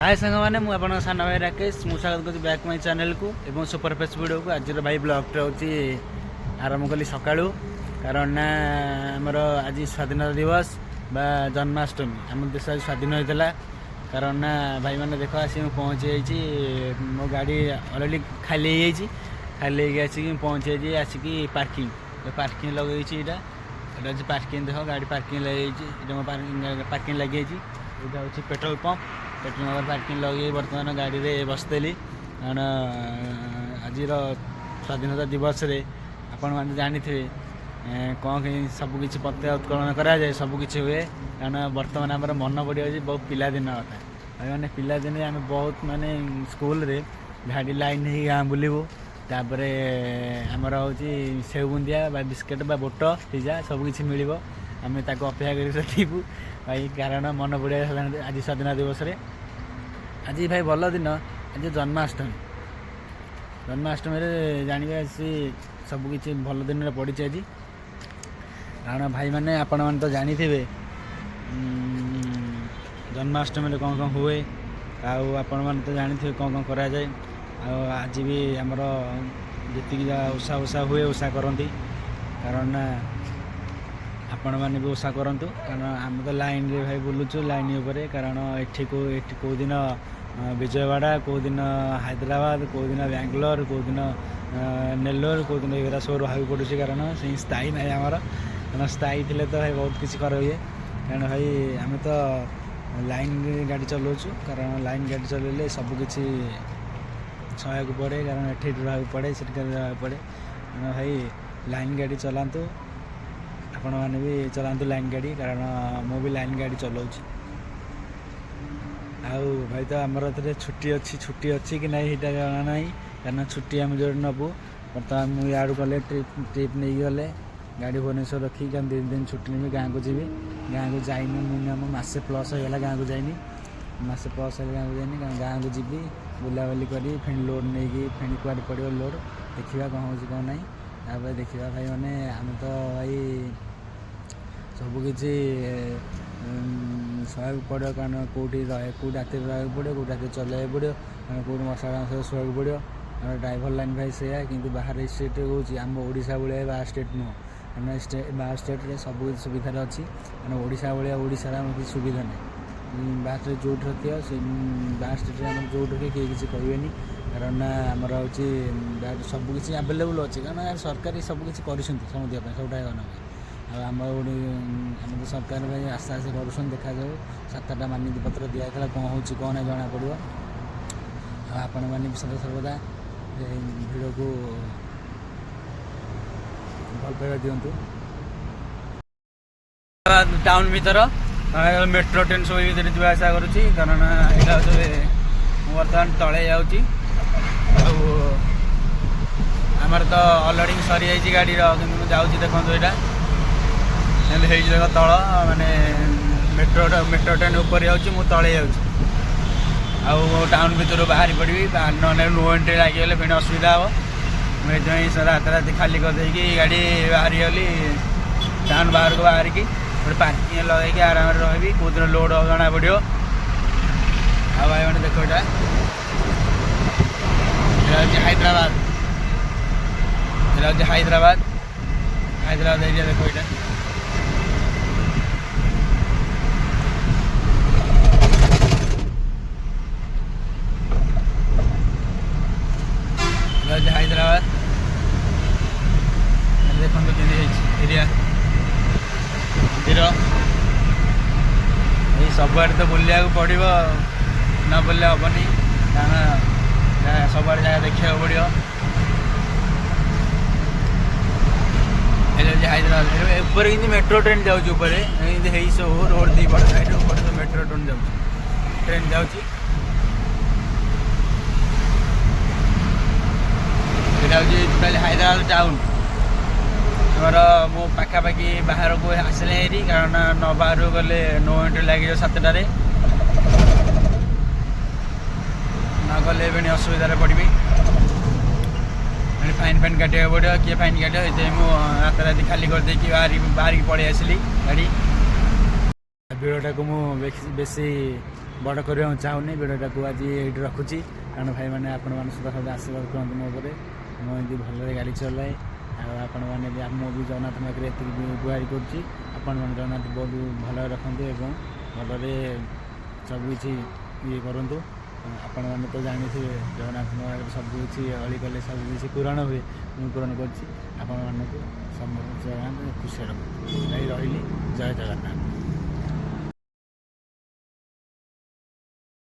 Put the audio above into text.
हाय सांग मैंने मुझे सान भाई राकेश मुझे स्वागत करुँच बैक माई चैनल को एवं सुपर फेस वीडियो को आज भाई ब्लॉगटे हूँ आरंभ कली सका कारण ना आमर आज स्वाधीनता दिवस बा जन्माष्टमी आम देश आज स्वाधीन होता कारण ना भाई मैंने देख आसिक पहुँची जाइए मो गाड़ी अलरेडी खाली खाली आसिक पहुँची जाइए आसिक पार्किंग पार्किंग लगे यहाँ पार्किंग देख गाड़ी पार्किंग लगे पार्किंग लगे यहाँ हूँ पेट्रोल पंप पेट्रोल पार्किंग लगे बर्तमान गाड़ी में बसदेली कारण आज स्वाधीनता दिवस रे आपण मैंने जानी थे कौन सबकि पताका उत्तोलन कराए सबकि हुए कारण बर्तमान आम मन पड़ा बहुत पिलादिन कथा भाई मैंने पिलादिने आम बहुत मानने स्कूल रे गाड़ी लाइन हो गाँ बुलू तापर आमर हूँ सेव बुंदिया बिस्केट बोट पिज्जा सबकि मिल आम अपेक्षा कर भाई कारण मन पड़ा आज स्वाधीनता दिवस रे आज भाई भल दिन आज जन्माष्टमी जन्माष्टमी जानवे सी सबकि भल दिन पड़ी आज कारण भाई मैंने आपण मैंने तो जानी थे जन्माष्टमी कौन कौन हुए आपण मैंने तो जानी थे कौन कौन करा जाए आज भी आमर जी ओषा ओषा हुए ओषा करती कारण आपण मैंने भी ओषा करूँ कारण आम तो लाइन रे भाई बुलूचु लाइन उपर कारण एठी कौ दिन विजयवाड़ा कौ दिन हैदराबाद कौ दिन बेंगलोर कौ दिन नेल्लोर कौ दिन ये सब रहा पड़ू कारण से स्थायी ना आमर कारण स्थायी थे तो भाई बहुत किसी कर हुए कारण भाई आम तो लाइन गाड़ी चलाऊँ कारण लाइन गाड़ी चलैले सबकि सहयोग पड़े कारण एठी रहा पड़े से रहा पड़े कारण भाई लाइन गाड़ी चलातु आपण मैंने भी चलातु लाइन गाड़ी कारण मु भी लाइन गाड़ी चलाऊँ आउ भाई तो आमर छुट्टी अच्छी कि नहीं यहाँ जाना ना कारण छुट्टी आम जो नबू बर्तमान मुझे यार गले ट्रिप नहीं गले गाड़ी भुवनेश्वर रखी कारण 2 दिन छुट्टी नहीं गाँव को जी गाँ को जाइनी मिनिमम मसे प्लस होगा गाँव को जाइनी मसे प्लस गाँव को जाइनी गाँव को जी बुलाबुली करी फिर लोड नहीं फिर कुआड पड़ो लोड देखा कौन हो कौन ना तापर देखा भाई मैंने आम तो भाई सबकि सहयोग पड़ो कारण कौटी रहे कौ राति रहा पड़ो कौ राति चलैया पड़ो कौट मशा सहयोग पड़ो ड्राइवर लाइन भाई से कि बाहर स्टेट हूँ आम ओडिशा भाया बाहर स्टेट नुह कारण बाहर स्टेट में सब सुविधा अच्छी कारण ओडिशा भाया ओडिशा आम किसी सुविधा नहीं बाहर स्टेट जो रखिए से बाहर स्टेट आम जो रखिए किए किसी कहे कारण ना आमर हूँ सबकि आवेलेबल अच्छे कारण सरकार सबकि कर समझे सबटा गण आम तो सरकार भाई आस्ते आस्ते कर देखा जाऊ 7टा मान्यता पत्र दिखाला कौन हो कौन ना जना पड़ो आपण मैंने सदा सर्वदा भिड़ को भल पाइबा दिंतु टाउन भीतर मेट्रो ट्रेन सब भर जा आसा करुँच कारण यहाँ बर्तमान तले जाऊँगी आमर तो अलरेडी सरी जाइए गाड़ी कि जाऊँगी देखो यहाँ देख तल माने मेट्रो ट्रेन ऊपर जाऊँगी मुझे तले जाऊँ टाउन भर बाहरी पड़ी ना नो एंट्री लगे फिर असुविधा हम मुझे रात रात खाली करदे गाड़ी बाहरी गली टाउन बाहर को बाहर की गोटे पार्किंग लगे आराम रही कौ दिन लोड जना पड़ो आ भाई मैंने देखो यहाँ हैदराबाद हैदराबाद हैदराबाद एरिया देखो यहाँ हैदराबाद देखो एरिया मंदिर ये सबुआड़े तो बुलिया पड़ो न बुले हेनी कारण सबुआड़े जगह देखा पड़ो हैदराबाद ऊपर कि मेट्रो ट्रेन जाऊँगी सब रोड दी बड़ साइड ऊपर तो मेट्रो ट्रेन जाऊँगी टोटाल हैदराबाद टाउन आमर मो पाखापाखि बाहर को आसले हेरी कारण न बाहर गले नो एंट्री लगे 7टारे न गले भी असुविधा पड़ी फाइन फाइन काटा पड़ो किए फाइन काट मुझे रात राति खाली करदे बाहर की पलि आसली गाड़ी ଭିଡ଼ିଓଟାକୁ ମୁଁ ବେଶୀ ବଡ଼ କରିବାକୁ ଚାହୁଁନି। ଭିଡ଼ିଓଟାକୁ ଆଜି ଏଇଠି ରଖୁଛି, କାରଣ ଭାଇମାନେ ଆପଣମାନେ ସଦା ସଦା ଆଶୀର୍ବାଦ କରନ୍ତୁ ମୋ ଉପରେ। ମୁଁ ଏମିତି ଭଲରେ ଗାଡ଼ି ଚଲାଏ, ଆଉ ଆପଣମାନେ ବି ମୁଁ ବି ଜଗନ୍ନାଥ ପାଖରେ ଏତିକି ବି ଗୁହାରି କରୁଛି, ଆପଣମାନେ ଜଗନ୍ନାଥ ବହୁତ ଭଲରେ ରଖନ୍ତୁ ଏବଂ ଭଲରେ ସବୁକିଛି ଇଏ କରନ୍ତୁ। ଆପଣମାନେ ତ ଜାଣିଥିବେ ଜଗନ୍ନାଥଙ୍କ ପାଖରେ ସବୁକିଛି ଅଳି କଲେ ସବୁକିଛି ପୂରଣ ହୁଏ। ମୁଁ ପୂରଣ କରିଛି। ଆପଣମାନଙ୍କୁ ସମସ୍ତ ଜଗନ୍ନାଥ ଖୁସିରେ ରଖନ୍ତୁ। ଭାଇ ରହିଲି, ଜୟ ଜଗନ୍ନାଥ।